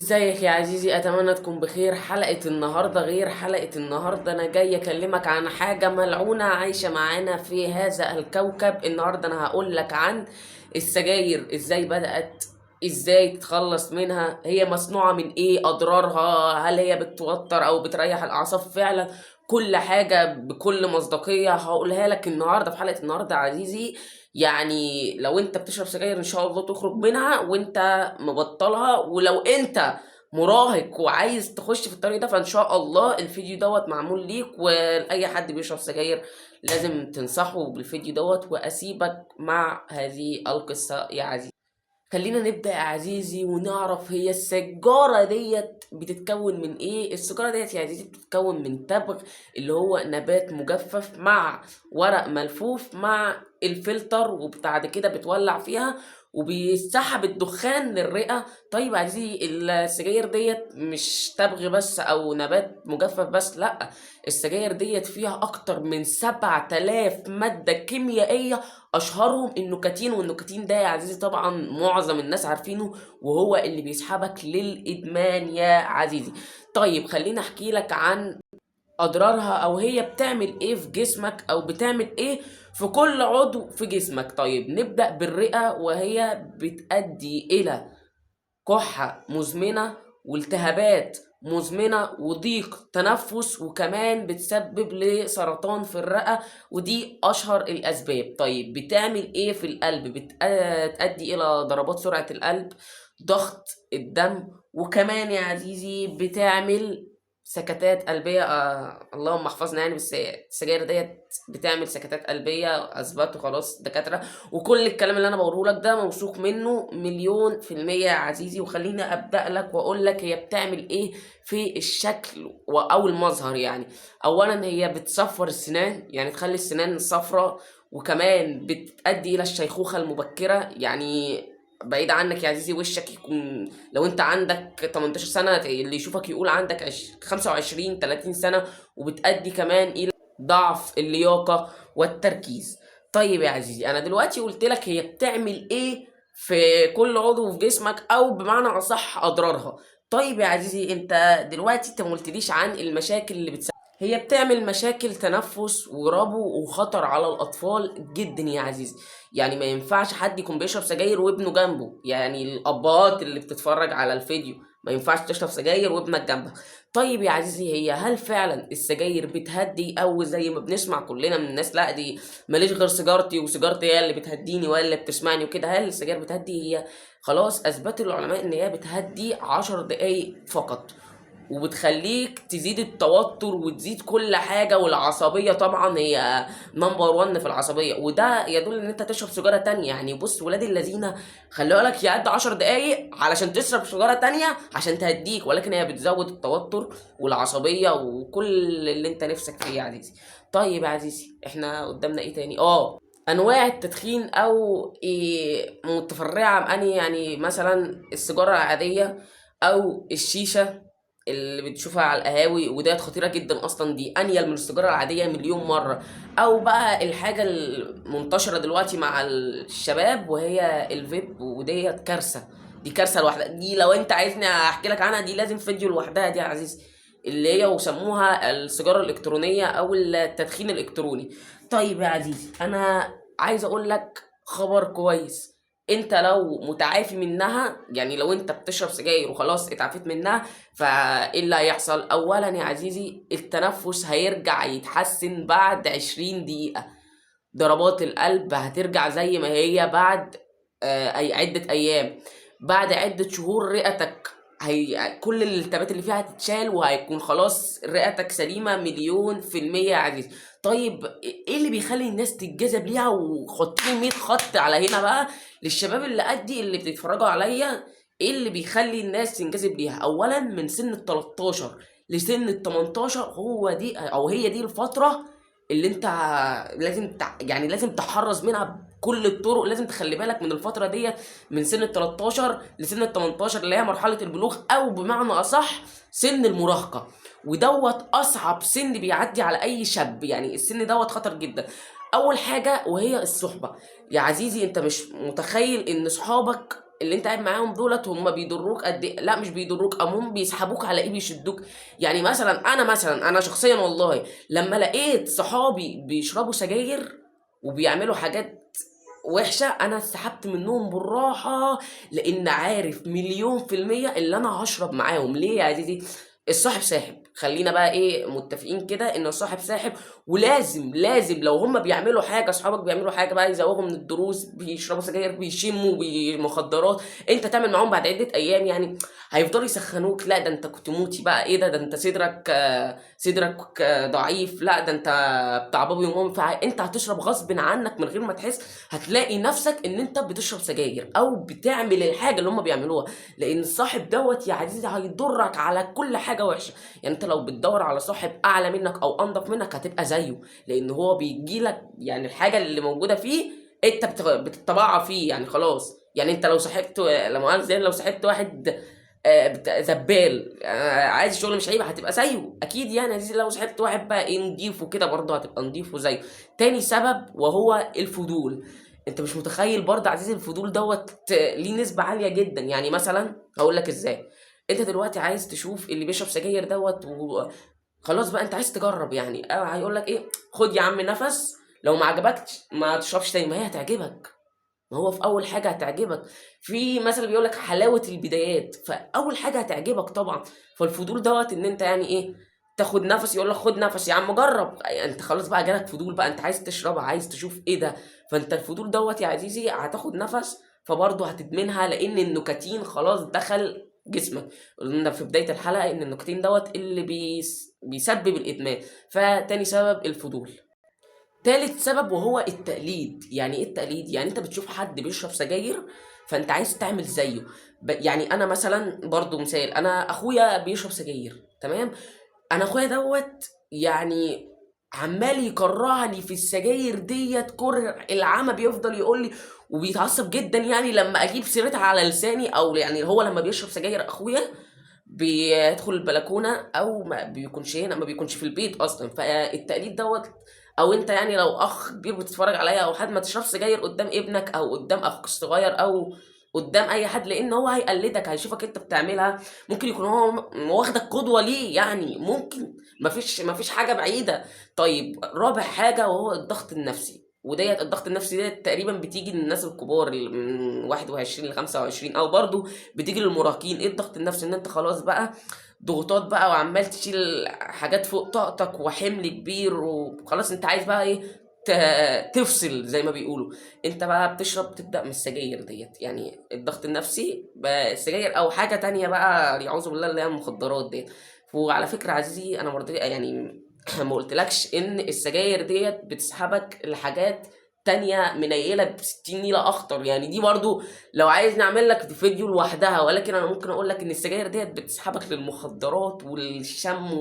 ازيك يا عزيزي؟ اتمنى تكون بخير. حلقة النهاردة غير حلقة النهاردة، انا جاي اكلمك عن حاجة ملعونة عايشة معانا في هذا الكوكب. النهاردة انا هقول لك عن السجاير، ازاي بدأت، ازاي تتخلص منها، هي مصنوعة من ايه، اضرارها، هل هي بتوتر او بتريح الاعصاب فعلا. كل حاجة بكل مصداقية هقولها لك النهاردة في حلقة النهاردة يا عزيزي. يعني لو انت بتشرب سجاير ان شاء الله تخرج منها وانت مبطلها، ولو انت مراهق وعايز تخش في الطريق ده فان شاء الله الفيديو دوت معمول ليك. واي حد بيشرب سجاير لازم تنصحه بالفيديو دوت. واسيبك مع هذه القصة يا عزيزي. خلينا نبدأ يا عزيزي ونعرف هي السجارة ديت بتتكون من ايه. السجارة ديت يا عزيزي بتتكون من تبغ، اللي هو نبات مجفف مع ورق ملفوف مع الفلتر، وبعد كده بتولع فيها وبيسحب الدخان للرئة. طيب يا عزيزي، السجاير ديت مش تبغ بس او نبات مجفف بس، لا، السجاير ديت فيها اكتر من 7000 مادة كيميائية، اشهرهم النيكوتين. والنيكوتين ده يا عزيزي طبعا معظم الناس عارفينه، وهو اللي بيسحبك للادمان يا عزيزي. طيب خليني احكي لك عن اضرارها، او هي بتعمل ايه في جسمك، او بتعمل ايه في كل عضو في جسمك. طيب نبدأ بالرئة، وهي بتؤدي الى كحة مزمنة والتهابات مزمنة وضيق تنفس، وكمان بتسبب لسرطان في الرئة، ودي أشهر الأسباب. طيب بتعمل إيه في القلب؟ بتؤدي إلى ضربات سرعة القلب، ضغط الدم، وكمان يا عزيزي بتعمل سكتات قلبية. اللهم احفظنا يعني. بس السجاير ديت بتعمل سكتات قلبية، أثبتوا خلاص دكاترة. وكل الكلام اللي انا بقوله لك ده موثوق منه مليون في المية يا عزيزي. وخليني ابدأ لك واقول لك هي بتعمل ايه في الشكل او المظهر. يعني اولا هي بتصفر السنان، يعني تخلي السنان صفراء، وكمان بتؤدي الى الشيخوخة المبكرة. يعني بعيد عنك يا عزيزي وشك يكون، لو انت عندك 18 سنة اللي يشوفك يقول عندك 25 30 سنة. وبتؤدي كمان الى ضعف اللياقة والتركيز. طيب يا عزيزي، انا دلوقتي قلت لك هي بتعمل ايه في كل عضو في جسمك، او بمعنى اصح اضرارها. طيب يا عزيزي، انت دلوقتي ما قلتليش عن المشاكل اللي بتسبب. هي بتعمل مشاكل تنفس وربو وخطر على الاطفال جدا يا عزيزي. يعني ما ينفعش حد يكون بيشرب سجاير وابنه جنبه. يعني الابهات اللي بتتفرج على الفيديو، ما ينفعش تشرب سجاير وابنك جنبك. طيب يا عزيزي، هل فعلا السجاير بتهدي، او زي ما بنسمع كلنا من الناس لا دي ماليش غير سيجارتي وسيجارتي هي اللي بتهديني ولا اللي بتسمعني وكده؟ هل السجاير بتهدي؟ هي خلاص اثبت العلماء ان هي بتهدي 10 دقايق فقط، وبتخليك تزيد التوتر وتزيد كل حاجة. والعصبية طبعا هي نمبر 1 في العصبية، وده يدل ان انت تشرب سيجارة تانية. يعني بص ولاد الذين، خلي بالك يعد 10 دقايق علشان تشرب سيجارة تانية عشان تهديك، ولكن هي بتزود التوتر والعصبية وكل اللي انت نفسك فيه يا عزيزي. طيب يا عزيزي، احنا قدامنا ايه تاني؟ انواع التدخين او إيه متفرعة عن انهي. يعني مثلا السيجارة العادية، او الشيشة اللي بتشوفها على القهاوي، وديت خطيرة جدا اصلا، دي انيل من السيجارة العادية مليون مرة. او بقى الحاجة المنتشرة دلوقتي مع الشباب وهي الفيب، وديت كارثة. دي كارثة لوحدها. دي لو انت عايزني احكي لك عنها دي لازم فيديو لوحدها دي يا عزيزي، اللي هي وسموها السيجارة الإلكترونية أو التدخين الإلكتروني. طيب يا عزيزي، أنا عايز أقول لك خبر كويس. انت لو متعافي منها، يعني لو انت بتشرب سجاير وخلاص اتعافيت منها، فايه اللي هيحصل؟ اولا يا عزيزي، التنفس هيرجع يتحسن بعد 20 دقيقة. ضربات القلب هترجع زي ما هي بعد اي عدة ايام. بعد عدة شهور رئتك كل الالتهابات اللي فيها هتتشال، وهيكون خلاص رئتك سليمة مليون في المية يا عزيزي. طيب ايه اللي بيخلي الناس تتجذب ليها؟ وحط لي 100 خط على هنا بقى للشباب اللي قدي اللي بتتفرجوا عليا. ايه اللي بيخلي الناس تنجذب ليها؟ اولا من سن ال 13 لسن ال 18، هو دي او هي دي الفترة اللي انت يعني لازم تحرص منها بكل الطرق. لازم تخلي بالك من الفترة ديت من سن ال 13 لسن ال 18، اللي هي مرحلة البلوغ، او بمعنى اصح سن المراهقة. ودوت اصعب سن بيعدي على اي شاب. يعني السن دوت خطر جدا. اول حاجة وهي الصحبة. يا عزيزي، انت مش متخيل ان صحابك اللي انت قاعد معاهم دولت هم بيضروك قد ايه؟ لا مش بيضروك، هم بيسحبوك على ايه، بيشدوك. يعني مثلا انا شخصيا والله لما لقيت صحابي بيشربوا سجاير وبيعملوا حاجات وحشه، انا سحبت منهم بالراحه، لان عارف مليون في الميه اللي انا هشرب معاهم. ليه يا عزيزي؟ الصاحب ساحب، خلينا بقى ايه متفقين كده ان الصاحب ساحب. ولازم لو هم بيعملوا حاجه، اصحابك بيعملوا حاجه بقى يزوغوا من الدروس، بيشربوا سجاير، بيشموا مخدرات، انت تعمل معاهم بعد عده ايام يعني هيفضلوا يسخنوك. لا ده انت كنت موتي بقى، ايه ده انت صدرك ضعيف، لا ده انت بتاع بابي ومامي. فانت هتشرب غصب عنك من غير ما تحس، هتلاقي نفسك ان انت بتشرب سجاير او بتعمل الحاجه اللي هم بيعملوها. لان الصاحب دوت يا عزيزي هيضرك على كل حاجه وحشه. يعني انت لو بتدور على صاحب اعلى منك او انضف منك هتبقى زيه، لان هو بيجيلك يعني الحاجه اللي موجوده فيه انت بتطبعها فيه. يعني خلاص، يعني انت لو صاحبت، لا مؤاخذه، لو صاحبت واحد زبال عايز الشغل مش عيب، هتبقى زيه اكيد. يعني عزيزي لو صاحبت واحد بقى ايه نضيف وكده برضه هتبقى نضيف وزيه. تاني سبب وهو الفضول. انت مش متخيل برضه عزيزي الفضول دوت ليه نسبة عالية جدا. يعني مثلا هقول لك ازاي. انت دلوقتي عايز تشوف اللي بيشرب سجاير دوت وخلاص بقى انت عايز تجرب. يعني هيقول لك ايه، خد يا عم نفس، لو ما عجبكش ما تشربش تاني. ما هي هتعجبك، ما هو في اول حاجه هتعجبك. في مثل بيقول لك حلاوه البدايات، فاول حاجه هتعجبك طبعا. فالفضول دوت ان انت يعني ايه، تاخد نفس، يقول لك خد نفس يا عم جرب. يعني انت خلاص بقى جالك فضول بقى، انت عايز تشربها، عايز تشوف ايه ده. فانت الفضول دوت يا عزيزي هتاخد نفس، فبرضه هتدمنها لان النيكوتين خلاص دخل جسمك. قلنا في بدايه الحلقه ان النيكوتين دوت اللي بيسبب الادمان. فتاني سبب الفضول. تالت سبب وهو التقليد. يعني ايه التقليد؟ يعني انت بتشوف حد بيشرب سجاير فانت عايز تعمل زيه. يعني انا مثلا برضو مثال، انا اخويا بيشرب سجاير تمام. انا اخويا دوت يعني عمال يكرهني في السجاير ديت كره العمى، بيفضل يقول لي وبيتعصب جدا يعني لما اجيب سيرتها على لساني. او يعني هو لما بيشرب سجاير اخويا بيدخل البلكونه او ما بيكونش هنا، ما بيكونش في البيت اصلا. فالتقليد دوت، او انت يعني لو اخ كبير بتتفرج عليا او حد، ما تشربش سجاير قدام ابنك او قدام اخوك الصغير او قدام اي حد، لان هو هيقلدك، هيشوفك انت بتعملها. ممكن يكون هو واخدك قدوه ليه، يعني ممكن مفيش حاجه بعيده. طيب رابع حاجه وهو الضغط النفسي. وديت الضغط النفسي ديت تقريبا بتيجي للناس الكبار اللي من 21 ل 25، او برضو بتيجي للمراهقين. ايه الضغط النفسي؟ ان انت خلاص بقى ضغوطات بقى وعمال تشيل حاجات فوق طاقتك وحمل كبير، وخلاص انت عايز بقى ايه، تفصل زي ما بيقولوا. انت بقى بتشرب، تبدأ من السجاير ديت. يعني الضغط النفسي السجاير، او حاجة تانية بقى يعوذ بالله اللي هي المخدرات ديت. وعلى فكرة عزيزي انا برضه يعني ما قلتلكش ان السجاير ديت بتسحبك لحاجات تانية منيلة بستين نيلة أخطر. يعني دي برضو لو عايز نعمل لك فيديو لوحدها، ولكن أنا ممكن أقول لك إن السجاير ديت بتسحبك للمخدرات والشم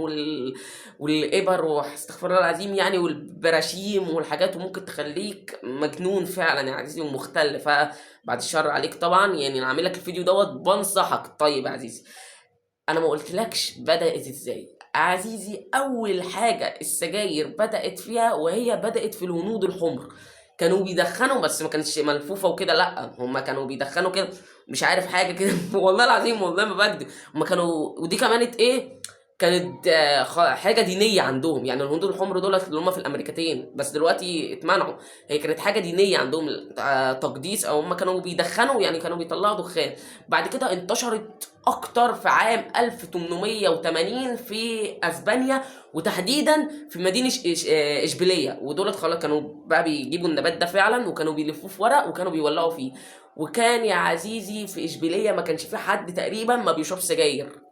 والإبر واستغفر الله العظيم يعني والبراشيم والحاجات، وممكن تخليك مجنون فعلا يا عزيزي ومختل. فبعد الشر عليك طبعا، يعني أنا عامل لك الفيديو دوت بنصحك. طيب يا عزيزي انا ما قلتلكش بدأت ازاي. عزيزي اول حاجة السجاير بدأت فيها، وهي بدأت في الهنود الحمر. كانوا بيدخنوا بس ما كانتش ملفوفة وكده، لا هما كانوا بيدخنوا كده، مش عارف حاجة كده والله العظيم والله ما بكذب. هما كانوا، ودي كانت ايه، كانت حاجة دينية عندهم. يعني الهنود الحمر دول اللي هم في الأمريكتين بس دلوقتي اتمنعوا. هي كانت حاجة دينية عندهم، تقديس، أو هم كانوا بيدخنوا، يعني كانوا بيطلعوا دخان. بعد كده انتشرت أكتر في عام 1880 في أسبانيا، وتحديدا في مدينة إشبيلية. ودولت خلاص كانوا بقى بيجيبوا النبات ده فعلا، وكانوا بيلفوه في ورق وكانوا بيولعوا فيه. وكان يا عزيزي في إشبيلية ما كانش في حد تقريبا ما بيشرب سجاير.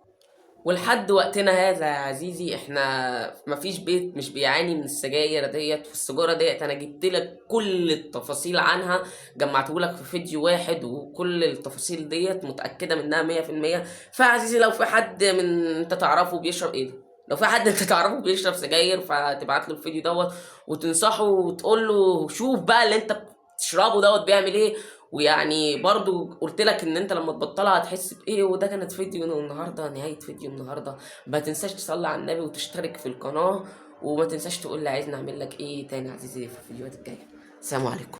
ولحد وقتنا هذا يا عزيزي احنا مفيش بيت مش بيعاني من السجاير ديت. والسجارة ديت انا جبت لك كل التفاصيل عنها، جمعته لك في فيديو واحد، وكل التفاصيل ديت متأكدة منها 100%. فعزيزي لو في حد من انت تعرفه بيشرب ايه ده، لو في حد انت تعرفه بيشرب سجاير، فتبعت له الفيديو دوت وتنصحه وتقول له شوف بقى اللي انت بتشربه دوت بيعمل ايه. ويعني برضو قلت لك ان انت لما تبطلها هتحس بايه. وده كانت فيديو النهارده، نهايه فيديو النهارده. ما تنساش تصلي على النبي وتشترك في القناه، وما تنساش تقول لي عايز نعمل لك ايه تاني عزيزي في الفيديوهات الجايه. السلام عليكم.